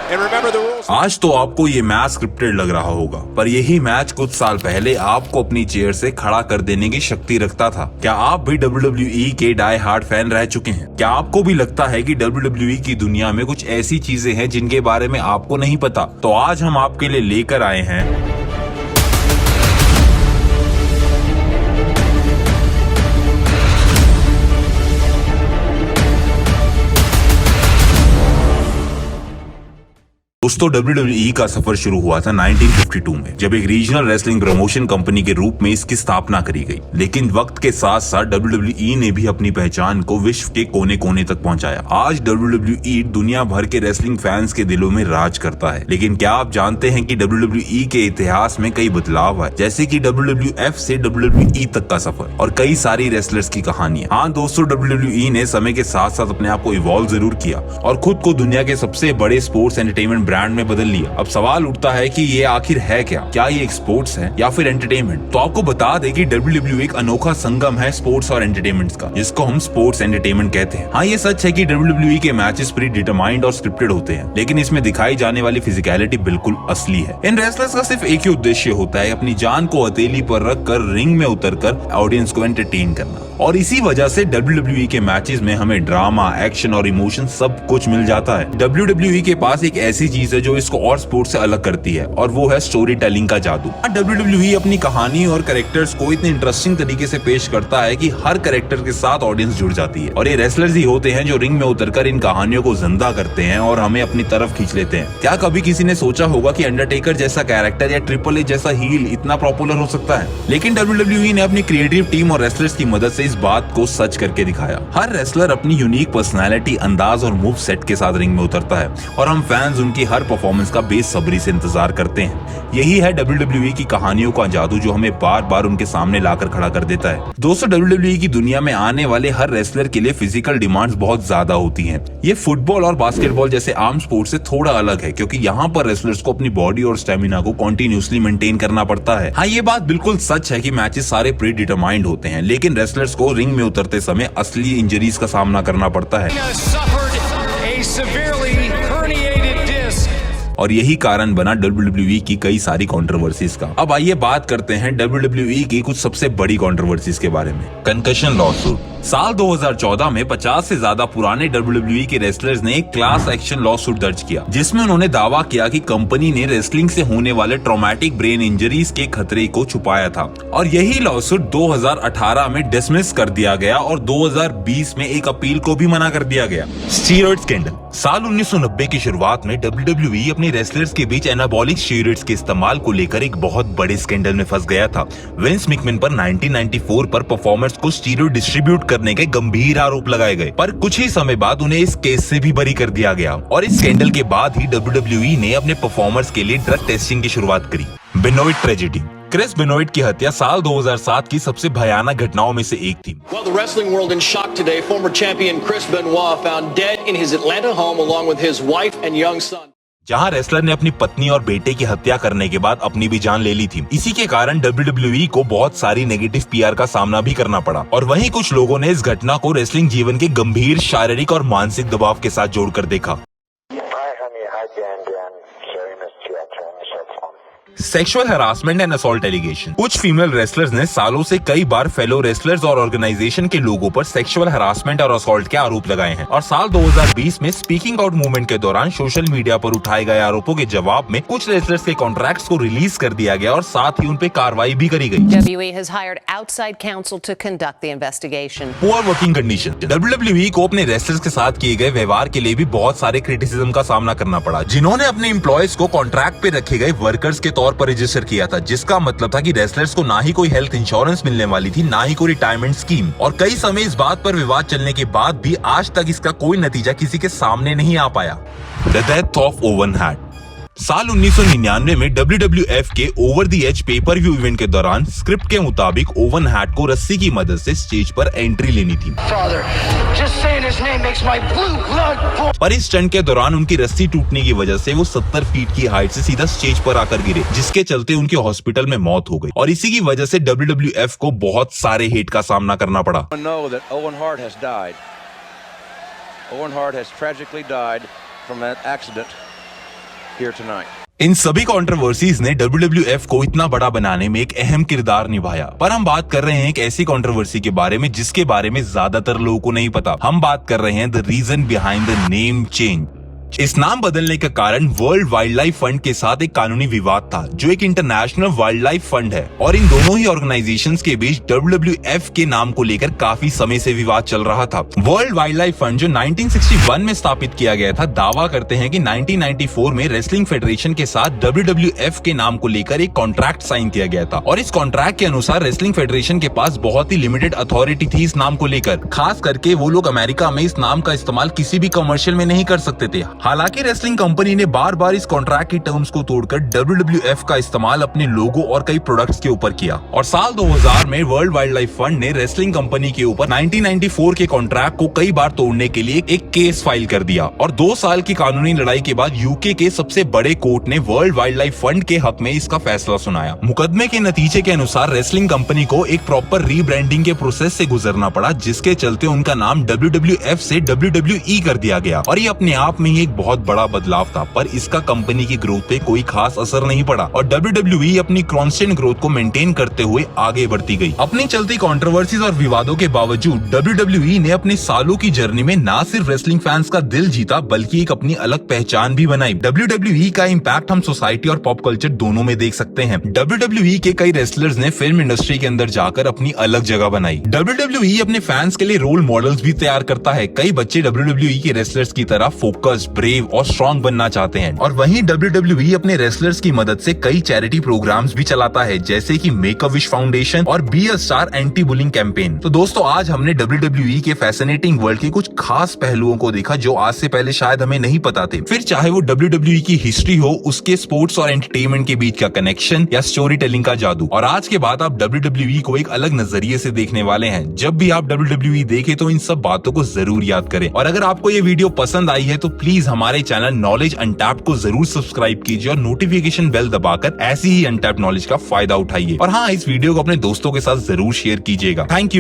आज तो आपको ये मैच स्क्रिप्टेड लग रहा होगा, पर यही मैच कुछ साल पहले आपको अपनी चेयर से खड़ा कर देने की शक्ति रखता था। क्या आप भी WWE के डाई हार्ड फैन रह चुके हैं? क्या आपको भी लगता है कि WWE की दुनिया में कुछ ऐसी चीजें हैं जिनके बारे में आपको नहीं पता? तो आज हम आपके लिए लेकर आए हैं दोस्तों, WWE का सफर शुरू हुआ था 1952 में, जब एक रीजनल रेसलिंग प्रमोशन कंपनी के रूप में इसकी स्थापना करी गई। लेकिन वक्त के साथ साथ WWE ने भी अपनी पहचान को विश्व के कोने कोने तक पहुंचाया। आज WWE दुनिया भर के रेसलिंग फैंस के दिलों में राज करता है। लेकिन क्या आप जानते हैं कि WWE के इतिहास में कई बदलाव आए, जैसे कि WWF से WWE तक का सफर और कई सारी रेसलर्स की कहानियां। हाँ दोस्तों, WWE ने समय के साथ साथ अपने आप को इवॉल्व जरूर किया और खुद को दुनिया के सबसे बड़े स्पोर्ट्स एंटरटेनमेंट ब्रांड में बदल लिया। अब सवाल उठता है कि ये आखिर है क्या ये एक स्पोर्ट्स है या फिर एंटरटेनमेंट? तो आपको बता दें कि WWE एक अनोखा संगम है स्पोर्ट्स और एंटरटेनमेंट का, जिसको हम स्पोर्ट्स एंटरटेनमेंट कहते हैं। हाँ, ये सच है कि WWE के मैचेस प्री डिटरमाइंड और स्क्रिप्टेड होते हैं, लेकिन इसमें दिखाई जाने वाली फिजिकलिटी बिल्कुल असली है। इन रेसलर्स का सिर्फ एक ही उद्देश्य होता है, अपनी जान को हथेली पर रखकर रिंग में उतरकर ऑडियंस को एंटरटेन करना। और इसी वजह से WWE के मैचेस में हमें ड्रामा, एक्शन और इमोशन सब कुछ मिल जाता है। WWE के पास एक ऐसी चीज है जो इसको और स्पोर्ट्स से अलग करती है, और वो है स्टोरी टेलिंग का जादू। WWE अपनी कहानी और कैरेक्टर्स को इतने इंटरेस्टिंग तरीके से पेश करता है कि हर कैरेक्टर के साथ ऑडियंस जुड़ जाती है। और ये रेसलर्स ही होते हैं जो रिंग में उतरकर इन कहानियों को जिंदा करते हैं और हमें अपनी तरफ खींच लेते हैं। क्या कभी किसी ने सोचा होगा कि अंडरटेकर जैसा कैरेक्टर या ट्रिपल एच जैसा हील इतना पॉपुलर हो सकता है? लेकिन WWE ने अपनी क्रिएटिव टीम और रेसलर्स की मदद से इस बात को सच करके दिखाया। हर रेसलर अपनी यूनिक पर्सनालिटी, अंदाज और मूव सेट के साथ रिंग में उतरता है और हम फैंस उनकी हर परफॉर्मेंस का बेसब्री से इंतजार करते हैं। यही है WWE की कहानियों का जादू, जो हमें बार बार उनके सामने लाकर खड़ा कर देता है। दोस्तों, WWE की दुनिया में आने वाले हर रेसलर के लिए फिजिकल डिमांड्स बहुत ज्यादा होती हैं। ये फुटबॉल और बास्केटबॉल जैसे आम स्पोर्ट्स से थोड़ा अलग है, क्योंकि यहाँ पर रेसलर्स को अपनी बॉडी और स्टेमिना को कॉन्टिन्यूसली मेंटेन करना पड़ता है। हाँ, ये बात बिल्कुल सच है कि मैचेस सारे प्री डिटरमाइंड होते हैं, लेकिन रेसलर्स को रिंग में उतरते समय असली इंजरीज का सामना करना पड़ता है। और यही कारण बना WWE की कई सारी कंट्रोवर्सीज का। अब आइए बात करते हैं WWE की कुछ सबसे बड़ी कंट्रोवर्सीज के बारे में। Concussion lawsuit. साल 2014 में 50 से ज्यादा पुराने WWE के रेसलर्स ने एक क्लास एक्शन लॉसूट दर्ज किया, जिसमें उन्होंने दावा किया कि कंपनी ने रेसलिंग से होने वाले ट्रॉमेटिक ब्रेन इंजरीज के खतरे को छुपाया था। और यही लॉसूट 2018 में डिसमिस कर दिया गया और 2020 में एक अपील को भी मना कर दिया गया। Steroid scandal. साल 1990 की शुरुआत में WWE अपने रेसलर्स के बीच एनाबॉलिक स्टीरॉयड्स के इस्तेमाल को लेकर एक बहुत बड़े स्कैंडल में फंस गया था। विंस मैकमैन पर 1994 पर परफॉर्मर्स को स्टीरॉयड डिस्ट्रीब्यूट करने के गंभीर आरोप लगाए गए, पर कुछ ही समय बाद उन्हें इस केस से भी बरी कर दिया गया। और इस स्कैंडल के बाद ही WWE ने अपने परफॉर्मर्स के लिए ड्रग टेस्टिंग की शुरुआत करी। Benoit tragedy. क्रिस बेनोइट की हत्या साल 2007 की सबसे भयानक घटनाओं में से एक थी। Well, the wrestling world in shock today. Former champion Chris Benoit found dead in his Atlanta home along with his wife and young son. जहां रेसलर ने अपनी पत्नी और बेटे की हत्या करने के बाद अपनी भी जान ले ली थी। इसी के कारण WWE को बहुत सारी नेगेटिव PR का सामना भी करना पड़ा। और वहीं कुछ लोगों ने इस घटना को रेसलिंग जीवन के गंभीर शारीरिक और मानसिक दबाव के साथ जोड़कर देखा। Sexual harassment and assault allegation. कुछ फीमेल रेसलर्स ने सालों से कई बार फेलो रेसलर्स और ऑर्गेनाइजेशन के लोगों पर सेक्सुअल हरासमेंट और असॉल्ट के आरोप लगाए हैं। और साल 2020 में स्पीकिंग आउट मूवमेंट के दौरान सोशल मीडिया पर उठाए गए आरोपों के जवाब में कुछ रेसलर्स के कॉन्ट्रैक्ट्स को रिलीज कर दिया गया और साथ ही उन पे कार्रवाई भी करी गई। WWE has hired outside counsel to conduct the investigation. Poor working condition. WWE को अपने रेसलर्स के साथ किए गए व्यवहार के लिए भी बहुत सारे क्रिटिसिज्म का सामना करना पड़ा, जिन्होंने अपने एम्प्लॉयज को कॉन्ट्रैक्ट पे रखे गए वर्कर्स के तौर पर रजिस्टर किया था, जिसका मतलब था कि रेसलर्स को ना ही कोई हेल्थ इंश्योरेंस मिलने वाली थी, ना ही कोई रिटायरमेंट स्कीम। और कई समय इस बात पर विवाद चलने के बाद भी आज तक इसका कोई नतीजा किसी के सामने नहीं आ पाया। The death of Owen Hart. साल 1999 में WWF के over the edge pay per view event के दौरान स्क्रिप्ट के मुताबिक ओवन हैट को रस्सी की मदद से स्टेज पर एंट्री लेनी थी। पर इस स्टंट के दौरान उनकी रस्सी टूटने की वजह से वो 70 फीट की हाइट से सीधा स्टेज पर आकर गिरे, जिसके चलते उनके हॉस्पिटल में मौत हो गई। और इसी की वजह से WWF को बहुत सारे हेट का सामना करना पड़ा। Owen Hart has tragically died from that accident here tonight. इन सभी कंट्रोवर्सीज ने WWF को इतना बड़ा बनाने में एक अहम किरदार निभाया। पर हम बात कर रहे हैं एक ऐसी कंट्रोवर्सी के बारे में जिसके बारे में ज्यादातर लोगों को नहीं पता। हम बात कर रहे हैं the reason behind the name change. इस नाम बदलने का कारण वर्ल्ड वाइल्ड लाइफ फंड के साथ एक कानूनी विवाद था, जो एक इंटरनेशनल वाइल्ड लाइफ फंड है, और इन दोनों ही ऑर्गेनाइजेशंस के बीच WWF के नाम को लेकर काफी समय से विवाद चल रहा था। वर्ल्ड वाइल्ड लाइफ फंड जो 1961 में स्थापित किया गया था, दावा करते हैं कि 1994 में रेसलिंग फेडरेशन के साथ WWF के नाम को लेकर एक कॉन्ट्रैक्ट साइन किया गया था, और इस कॉन्ट्रैक्ट के अनुसार रेसलिंग फेडरेशन के पास बहुत ही लिमिटेड अथॉरिटी थी इस नाम को लेकर। खास करके वो लोग अमेरिका में इस नाम का इस्तेमाल किसी भी कमर्शियल में नहीं कर सकते थे। हालांकि रेसलिंग कंपनी ने बार बार इस कॉन्ट्रैक्ट की टर्म्स को तोड़कर WWF का इस्तेमाल अपने लोगो और कई प्रोडक्ट्स के ऊपर किया, और साल 2000 में वर्ल्ड वाइल्ड लाइफ फंड ने रेसलिंग कंपनी के ऊपर 1994 के कॉन्ट्रैक्ट को कई बार तोड़ने के लिए एक केस फाइल कर दिया, और 2 साल की कानूनी लड़ाई के बाद यूके के सबसे बड़े कोर्ट ने वर्ल्ड वाइल्ड लाइफ फंड के हक में इसका फैसला सुनाया। मुकदमे के नतीजे के अनुसार रेसलिंग कंपनी को एक प्रॉपर रीब्रांडिंग के प्रोसेस से गुजरना पड़ा, जिसके चलते उनका नाम WWF से WWE कर दिया गया, और ये अपने आप में ही एक बहुत बड़ा बदलाव था। पर इसका कंपनी की ग्रोथ पे कोई खास असर नहीं पड़ा, और WWE अपनी कांस्टेंट ग्रोथ को मेंटेन करते हुए आगे बढ़ती गई। अपनी चलती कंट्रोवर्सीज और विवादों के बावजूद WWE ने अपने सालों की जर्नी में न सिर्फ रेसलिंग फैंस का दिल जीता, बल्कि एक अपनी अलग पहचान भी बनाई। WWE का इम्पैक्ट हम सोसाइटी और पॉप कल्चर दोनों में देख सकते हैं। WWE के कई रेसलर्स ने फिल्म इंडस्ट्री के अंदर जाकर अपनी अलग जगह बनाई। WWE अपने फैंस के लिए रोल मॉडल्स भी तैयार करता है। कई बच्चे WWE के रेसलर्स की तरह फोकस्ड, ब्रेव और स्ट्रॉन्ग बनना चाहते हैं, और वहीं WWE अपने रेसलर्स की मदद से कई चैरिटी प्रोग्राम्स भी चलाता है, जैसे कि मेक अ विश फाउंडेशन और be a star anti bullying campaign. तो दोस्तों, आज हमने WWE के फैसिनेटिंग वर्ल्ड के कुछ खास पहलुओं को देखा जो आज से पहले शायद हमें नहीं पता थे। फिर चाहे वो WWE की हिस्ट्री हो, उसके स्पोर्ट्स और एंटरटेनमेंट के बीच का कनेक्शन, या स्टोरी टेलिंग का जादू। और आज के बाद आप WWE को एक अलग नजरिए से देखने वाले हैं। जब भी आप WWE देखें तो इन सब बातों को जरूर याद करें। और अगर आपको ये वीडियो पसंद आई है तो प्लीज हमारे चैनल नॉलेज अनटैप्ड को जरूर सब्सक्राइब कीजिए और नोटिफिकेशन बेल दबाकर ऐसी ही अनटैप्ड नॉलेज का फायदा उठाइए। और हाँ, इस वीडियो को अपने दोस्तों के साथ जरूर शेयर कीजिएगा। Thank you.